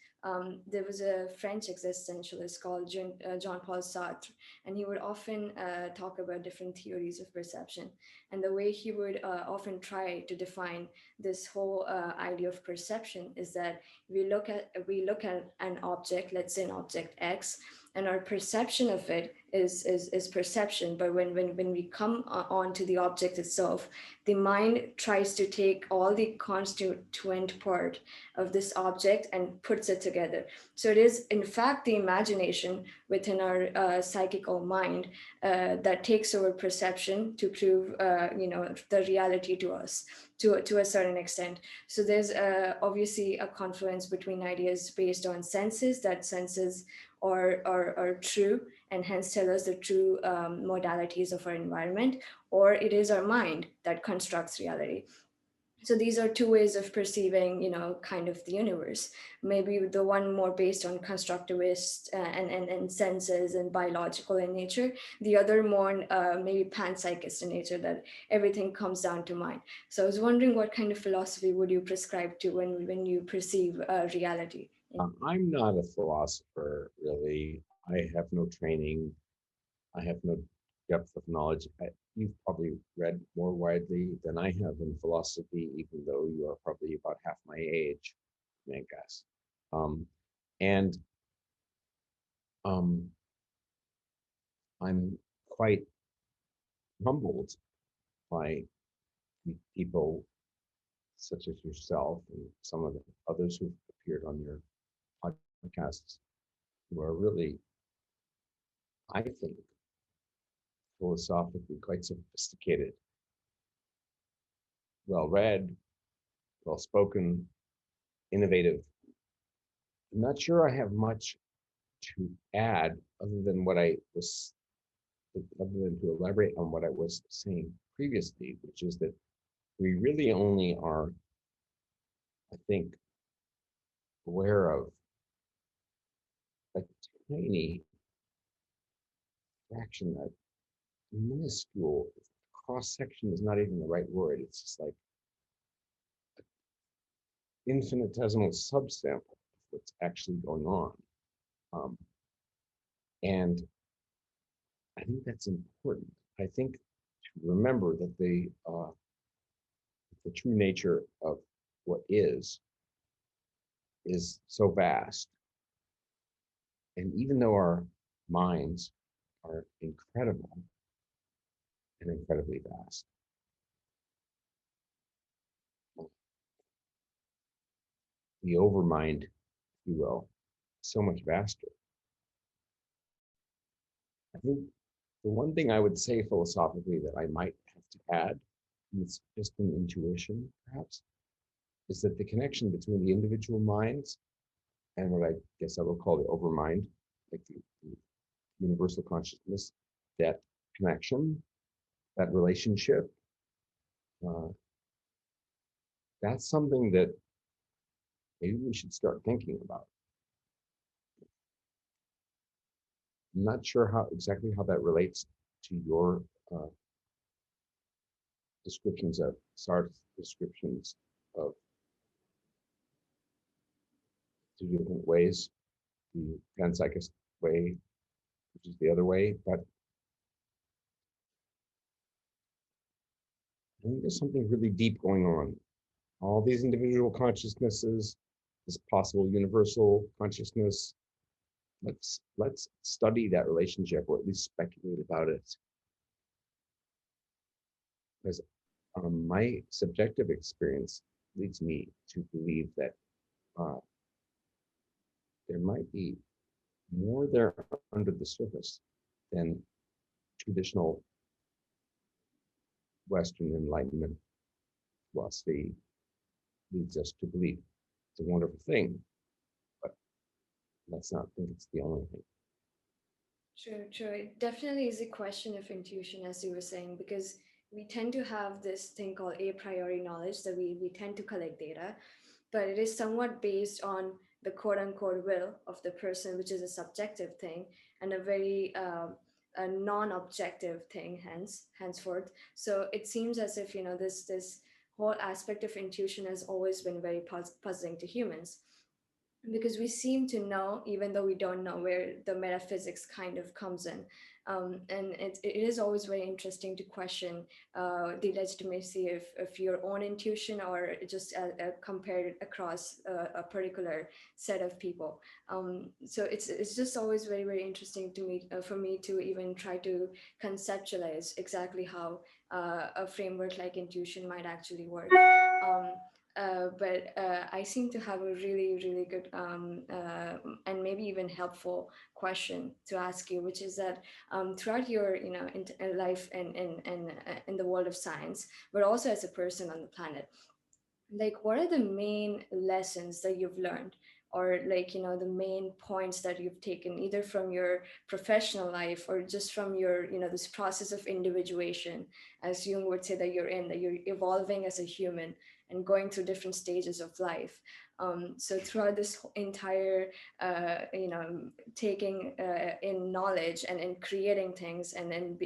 There was a French existentialist called Jean-Paul Sartre, and he would often talk about different theories of perception. And the way he would often try to define this whole idea of perception is that we look at an object, let's say an object X, and our perception of it is perception. But when we come on to the object itself, the mind tries to take all the constituent part of this object and puts it together. So it is in fact the imagination within our psychical mind that takes over perception to prove the reality to us to a certain extent. So there's obviously a confluence between ideas based on senses, that senses are true and hence tell us the true modalities of our environment, or it is our mind that constructs reality. So these are two ways of perceiving kind of the universe. Maybe the one more based on constructivist and senses and biological in nature, the other more maybe panpsychist in nature, that everything comes down to mind. So I was wondering, what kind of philosophy would you prescribe to when you perceive reality? I'm not a philosopher, really. I have no training. I have no depth of knowledge. You've probably read more widely than I have in philosophy, even though you are probably about half my age, I guess. And um, I'm quite humbled by people such as yourself and some of the others who've appeared on your podcasts, who are really, I think, philosophically quite sophisticated, well read, well spoken, innovative. I'm not sure I have much to add other than to elaborate on what I was saying previously, which is that we really only are, I think, aware of a tiny fraction, a minuscule cross section is not even the right word. It's just like infinitesimal subsample of what's actually going on. And I think that's important. I think to remember that the true nature of what is so vast. And even though our minds are incredible and incredibly vast, the overmind, if you will, is so much vaster. I think the one thing I would say philosophically that I might have to add, and it's just an intuition perhaps, is that the connection between the individual minds and what I guess I will call the overmind, like the universal consciousness, that connection, that relationship, that's something that maybe we should start thinking about. I'm not sure exactly how that relates to your descriptions of Sartre's descriptions of two different ways, the panpsychist way, which is the other way, but I think there's something really deep going on. All these individual consciousnesses, this possible universal consciousness, let's study that relationship, or at least speculate about it. Because my subjective experience leads me to believe that there might be more there under the surface than traditional Western Enlightenment philosophy leads us to believe. It's a wonderful thing, but let's not think it's the only thing. True, true. It definitely is a question of intuition, as you were saying, because we tend to have this thing called a priori knowledge that we tend to collect data, but it is somewhat based on the quote unquote will of the person, which is a subjective thing and a very a non-objective thing, henceforth. So it seems as if, this whole aspect of intuition has always been very puzzling to humans, because we seem to know even though we don't know where the metaphysics kind of comes in. And it is always very interesting to question the legitimacy of your own intuition, or just compared across a particular set of people. So it's just always very, very interesting to me, for me to even try to conceptualize exactly how a framework like intuition might actually work. um, but I seem to have a really, really good and maybe even helpful question to ask you, which is that throughout your, life in the world of science, but also as a person on the planet, like what are the main lessons that you've learned, or like, the main points that you've taken either from your professional life or just from your, this process of individuation, as Jung would say, that you're evolving as a human and going through different stages of life. So throughout this entire taking in knowledge and in creating things, and then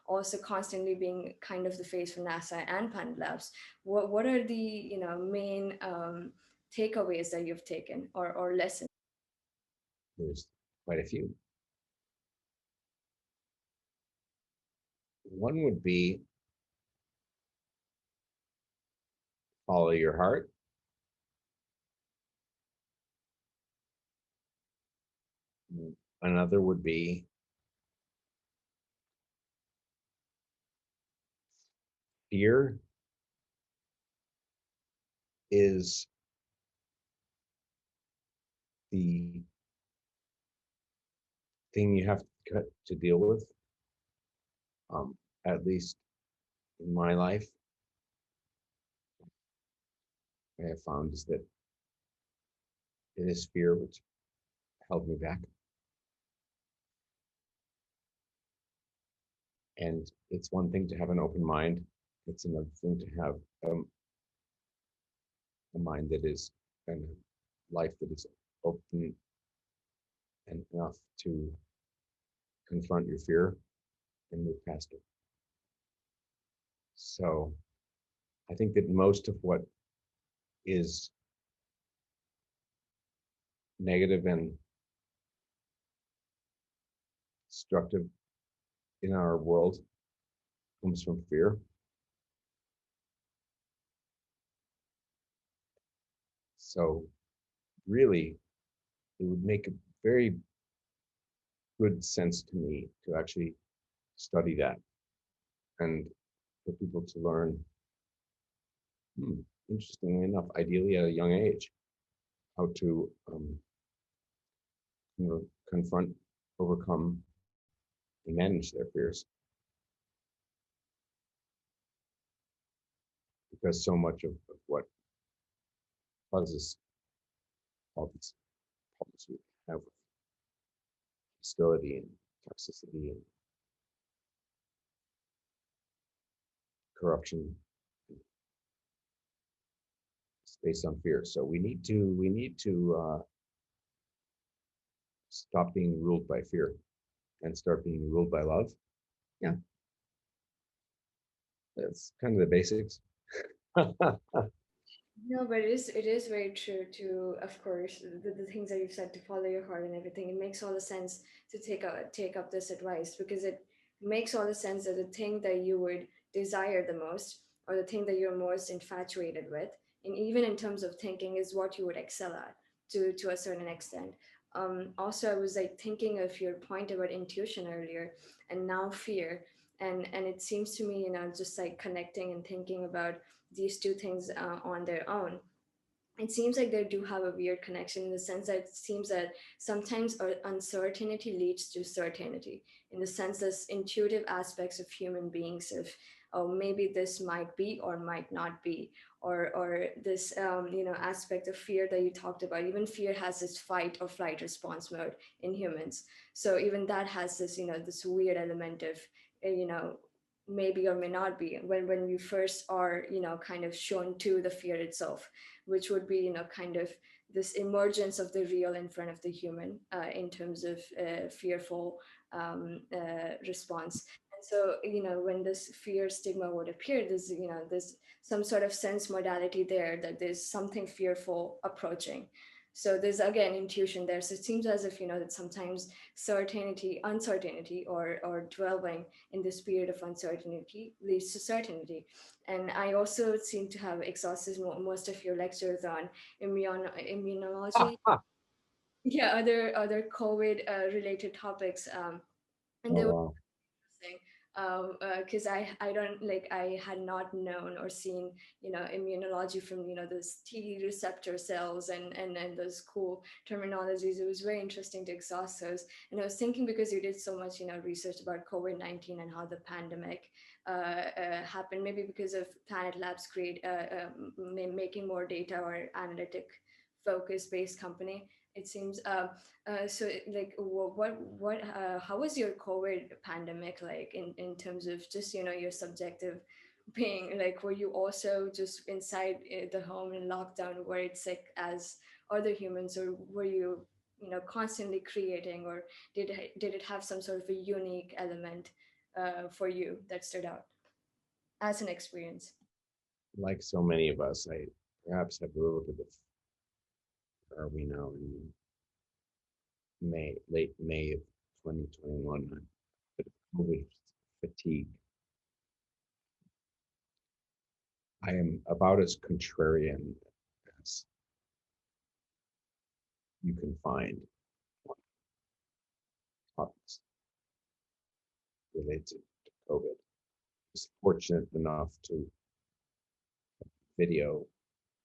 also constantly being kind of the face for NASA and Planet Labs, what are the main takeaways that you've taken, or lessons? There's quite a few. One would be follow your heart. Another would be fear is the thing you have to deal with. At least in my life, I have found is that it is fear which held me back. And it's one thing to have an open mind. It's another thing to have a mind that is, and a life that is open and enough to confront your fear and move past it. So I think that most of what is negative and destructive in our world comes from fear. So really, it would make a very good sense to me to actually study that and for people to learn, interestingly enough, ideally at a young age, how to confront, overcome, and manage their fears. Because so much of what causes all these problems we have with hostility and toxicity and corruption is based on fear. So we need to stop being ruled by fear and start being ruled by love. Yeah, that's kind of the basics. No, but it is very true to, of course, the things that you've said, to follow your heart and everything. It makes all the sense to take up this advice, because it makes all the sense that the thing that you would desire the most, or the thing that you're most infatuated with, and even in terms of thinking, is what you would excel at to a certain extent. Also, I was like thinking of your point about intuition earlier, and now fear, and it seems to me, just like connecting and thinking about these two things on their own, it seems like they do have a weird connection, in the sense that it seems that sometimes uncertainty leads to certainty, in the sense that intuitive aspects of human beings, oh, maybe this might be or might not be, or this aspect of fear that you talked about. Even fear has this fight or flight response mode in humans. So even that has this this weird element of maybe or may not be when you first are kind of shown to the fear itself, which would be kind of this emergence of the real in front of the human in terms of fearful response. And so when this fear stigma would appear, there's some sort of sense modality there that there's something fearful approaching. So there's again intuition there. So it seems as if that sometimes uncertainty, or dwelling in this period of uncertainty leads to certainty. And I also seem to have exhausted most of your lectures on immunology, yeah, other COVID related topics, and Oh, they were wow. interesting because I don't like I had not known or seen immunology from those T receptor cells and those cool terminologies. It was very interesting to exhaust those. And I was thinking, because you did so much research about COVID-19 and how the pandemic happened, maybe because of Planet Labs create making more data or analytic focus based company, it seems. So like how was your COVID pandemic like in terms of just your subjective being? Like, were you also just inside the home in lockdown worried sick as other humans, or were you constantly creating, or did it have some sort of a unique element for you that stood out as an experience? Like so many of us, I perhaps have a little bit of, are we now in late May of 2021, a bit of COVID fatigue. I am about as contrarian as you can find on topics related to COVID. I was fortunate enough to video,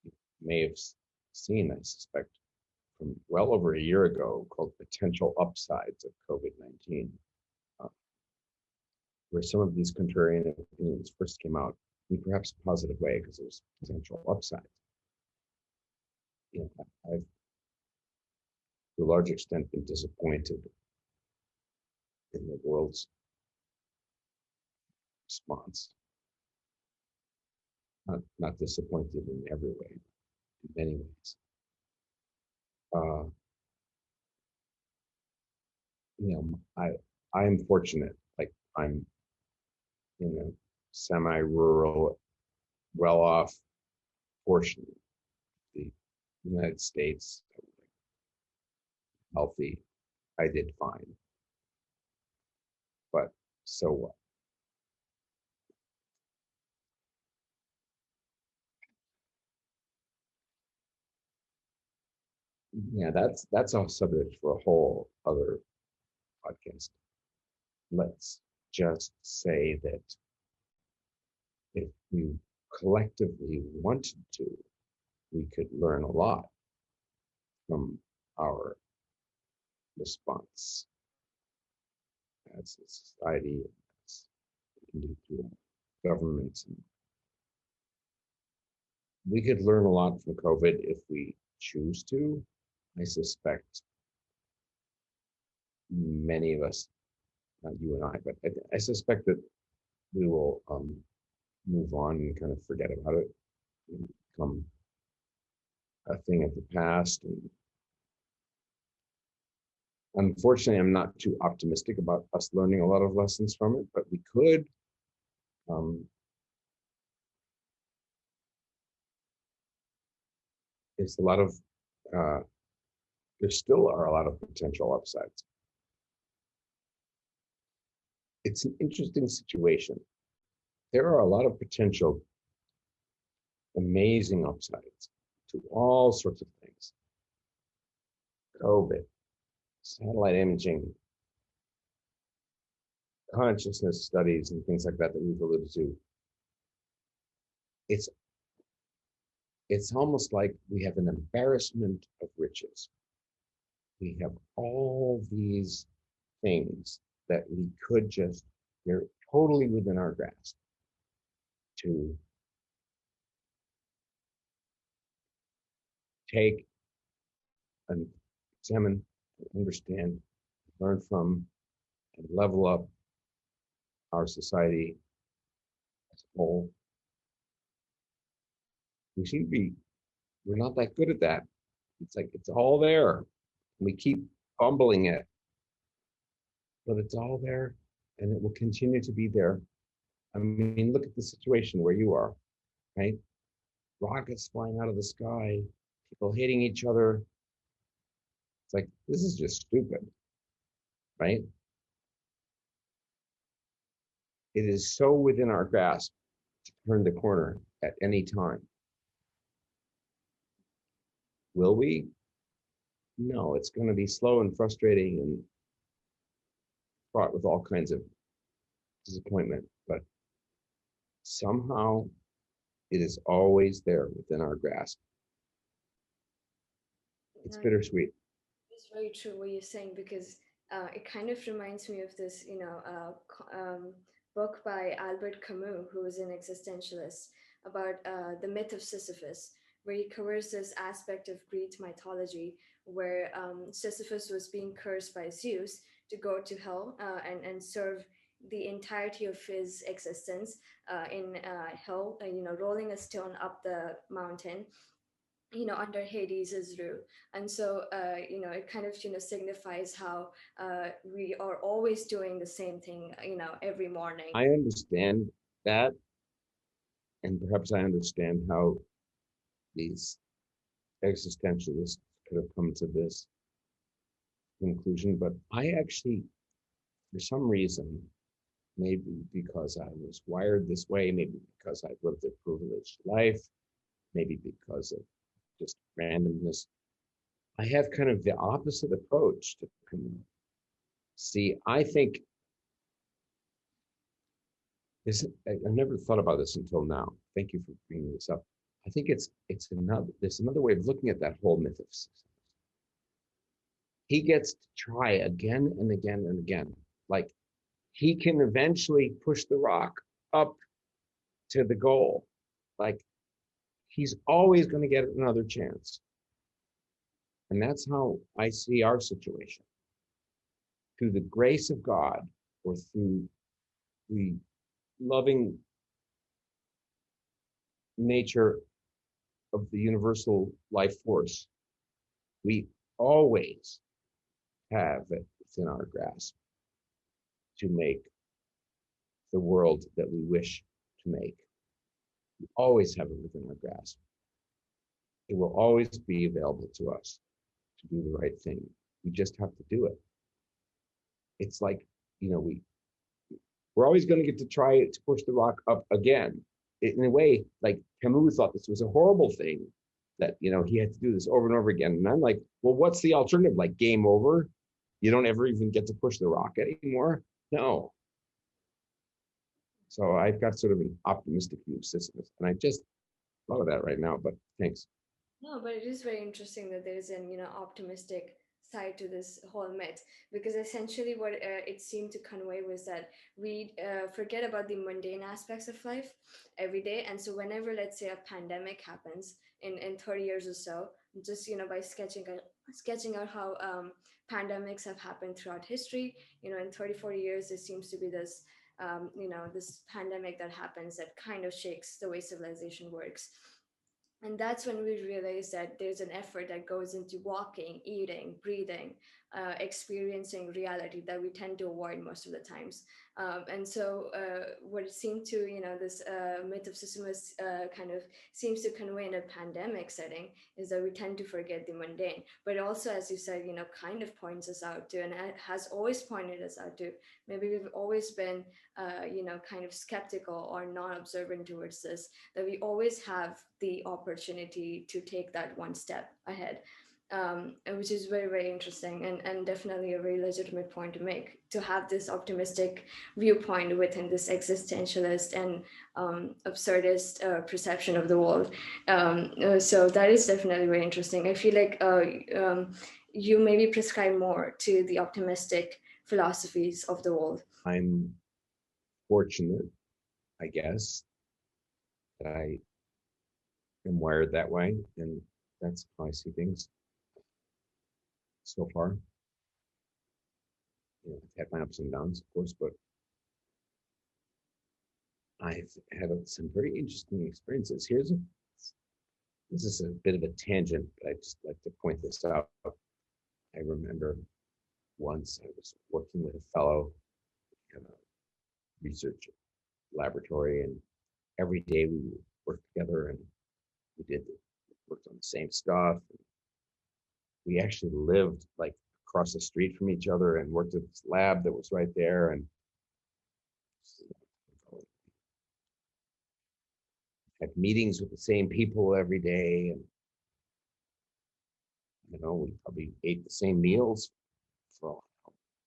you may have seen, I suspect, from well over a year ago, called Potential Upsides of COVID-19, where some of these contrarian opinions first came out in perhaps a positive way because there's potential upside. I've to a large extent been disappointed in the world's response. Not disappointed in every way, in many ways. I am fortunate. Like, I'm in a semi-rural, well-off portion of the United States, healthy. I did fine, but so what? Yeah, that's a subject for a whole other podcast. Let's just say that if we collectively wanted to, we could learn a lot from our response as a society, as we can do through governments. And we could learn a lot from COVID if we choose to. I suspect many of us, not you and I, but I suspect that we will move on and kind of forget about it and become a thing of the past. And unfortunately, I'm not too optimistic about us learning a lot of lessons from it, but we could. There's a lot of, there still are a lot of potential upsides. It's an interesting situation. There are a lot of potential amazing upsides to all sorts of things. COVID, satellite imaging, consciousness studies, and things like that that we've alluded to. It's almost like we have an embarrassment of riches. We have all these things that we could just, they're totally within our grasp. to take and examine, understand, learn from, and level up our society as a whole. We seem to be, we're not that good at that. It's like it's all there. We keep fumbling it, but it's all there and it will continue to be there. I mean, look at the situation where you are, right? Rockets flying out of the sky, people hitting each other. It's like, this is just stupid, right? It is so within our grasp to turn the corner at any time. Will we? No, it's going to be slow and frustrating and fraught with all kinds of disappointment, but somehow it is always there within our grasp. It's bittersweet. It's very true what you're saying, because it kind of reminds me of this, book by Albert Camus, who was an existentialist, about the myth of Sisyphus, where he covers this aspect of Greek mythology, where Sisyphus was being cursed by Zeus to go to hell and serve the entirety of his existence in hell, rolling a stone up the mountain, under Hades' rule. And so, it kind of, signifies how we are always doing the same thing, every morning. I understand that, and perhaps I understand how these existentialists could have come to this conclusion, but I actually, for some reason, maybe because I was wired this way, maybe because I've lived a privileged life, maybe because of just randomness, I have kind of the opposite approach to see. I think this, I never thought about this until now. Thank you for bringing this up. I think there's another way of looking at that whole myth of Sisyphus. He gets to try again and again and again. Like, he can eventually push the rock up to the goal. Like, he's always going to get another chance. And that's how I see our situation. Through the grace of God, or through the loving nature of the universal life force, we always have it within our grasp to make the world that we wish to make. We always have it within our grasp. It will always be available to us to do the right thing. We just have to do it. It's like, we're always going to get to try to push the rock up again. In a way, like Camus thought this was a horrible thing, that, he had to do this over and over again. And I'm like, well, what's the alternative? Like, game over? You don't ever even get to push the rock anymore? No. So I've got sort of an optimistic view of Sisyphus, and I just thought of that right now, but thanks. No, but it is very interesting that there is an optimistic side to this whole myth, because essentially what it seemed to convey was that we forget about the mundane aspects of life every day. And so whenever, let's say, a pandemic happens in 30 years or so, just by sketching out how pandemics have happened throughout history, in 30, 40 years, there seems to be this this pandemic that happens that kind of shakes the way civilization works. And that's when we realize that there's an effort that goes into walking, eating, breathing, experiencing reality that we tend to avoid most of the times. And so what it seemed to, this myth of Sisyphus kind of seems to convey in a pandemic setting is that we tend to forget the mundane. But also, as you said, kind of points us out to, and it has always pointed us out to, maybe we've always been, kind of skeptical or non-observant towards this, that we always have the opportunity to take that one step ahead. Which is very, very interesting, and definitely a very legitimate point to make, to have this optimistic viewpoint within this existentialist and absurdist perception of the world. So that is definitely very interesting. I feel like you maybe prescribe more to the optimistic philosophies of the world. I'm fortunate, I guess, that I am wired that way, and that's how I see things so far. You know, I've had my ups and downs, of course, but I've had some very interesting experiences. This is a bit of a tangent, but I just like to point this out. I remember once I was working with a fellow in a research laboratory, and every day we worked together, and we worked on the same stuff. We actually lived like across the street from each other and worked at this lab that was right there, and had meetings with the same people every day, and we probably ate the same meals for all.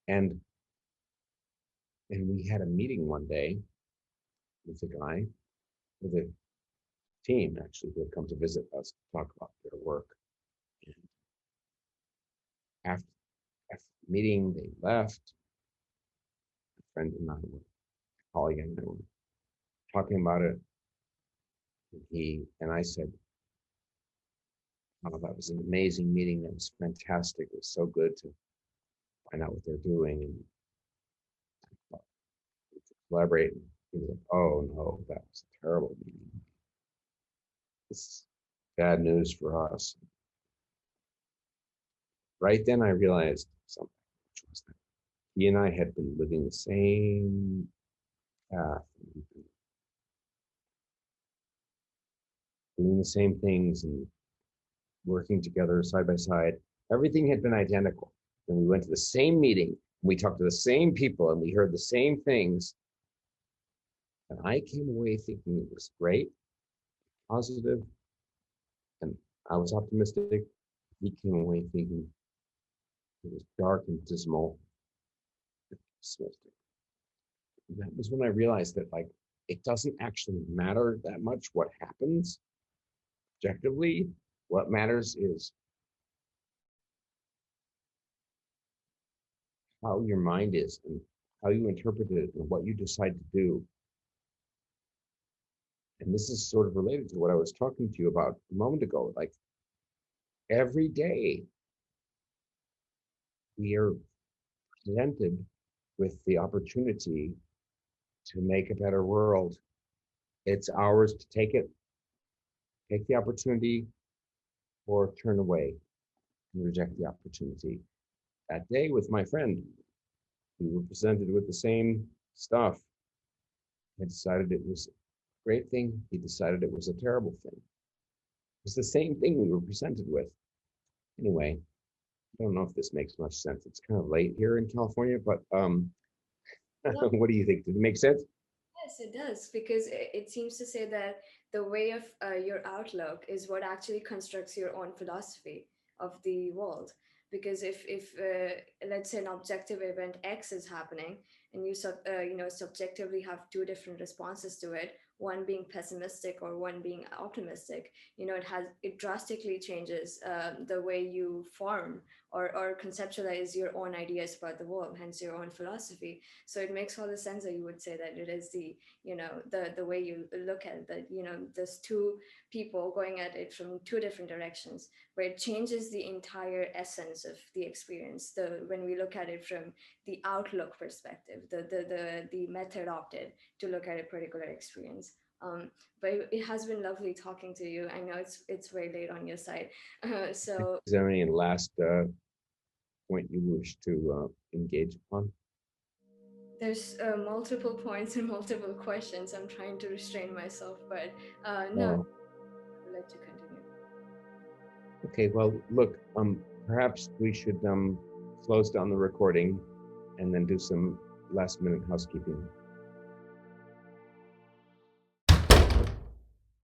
And we had a meeting one day with a guy, with a team actually, who had come to visit us to talk about their work. And after the meeting, they left. A friend and I were, a colleague and I were talking about it. And I said, "Oh, that was an amazing meeting. That was fantastic. It was so good to find out what they're doing and to collaborate." And he was like, "Oh no, that was a terrible meeting. It's bad news for us." Right then I realized something, which was that he and I had been living the same path, doing the same things and working together side by side. Everything had been identical. And we went to the same meeting, we talked to the same people, and we heard the same things. And I came away thinking it was great, positive, and I was optimistic. He came away thinking it was dark and dismal and pessimistic. And that was when I realized that, like, it doesn't actually matter that much what happens objectively. What matters is how your mind is and how you interpret it and what you decide to do. And this is sort of related to what I was talking to you about a moment ago. Like, every day we are presented with the opportunity to make a better world. It's ours to take the opportunity, or turn away and reject the opportunity. That day with my friend, we were presented with the same stuff. I decided it was a great thing. He decided it was a terrible thing. It was the same thing we were presented with. Anyway, I don't know if this makes much sense. It's kind of late here in California, but No, what do you think? Did it make sense? yes, it does, because it seems to say that the way of your outlook is what actually constructs your own philosophy of the world. Because if let's say an objective event X is happening, and you subjectively have two different responses to it, one being pessimistic or one being optimistic, it drastically changes the way you form or conceptualize your own ideas about the world, hence your own philosophy. So it makes all the sense that you would say that it is the way you look at it, that there's two people going at it from two different directions, where it changes the entire essence of the experience, when we look at it from the outlook perspective, the method opted to look at a particular experience. But it has been lovely talking to you. I know it's very late on your side. So Is there any last point you wish to engage upon? there's multiple points and multiple questions. I'm trying to restrain myself, but no, Oh, I would like to continue. okay. Well, look, perhaps we should close down the recording and then do some last minute housekeeping.